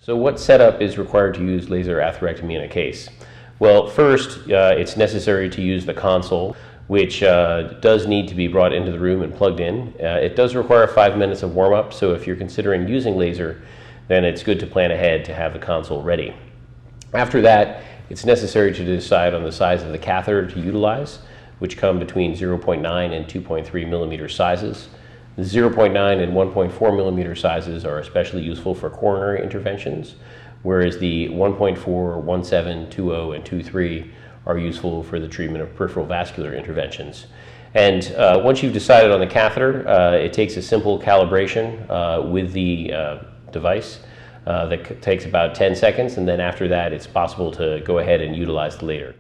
So what setup is required to use laser atherectomy in a case? Well, first, it's necessary to use the console, which does need to be brought into the room and plugged in. It does require 5 minutes of warm-up, so if you're considering using laser, then it's good to plan ahead to have the console ready. After that, it's necessary to decide on the size of the catheter to utilize, which come between 0.9 and 2.3 millimeter sizes. The 0.9 and 1.4 millimeter sizes are especially useful for coronary interventions, whereas the 1.4, 17, 20, and 23 are useful for the treatment of peripheral vascular interventions. And once you've decided on the catheter, it takes a simple calibration with the device that takes about 10 seconds, and then after that it's possible to go ahead and utilize the laser.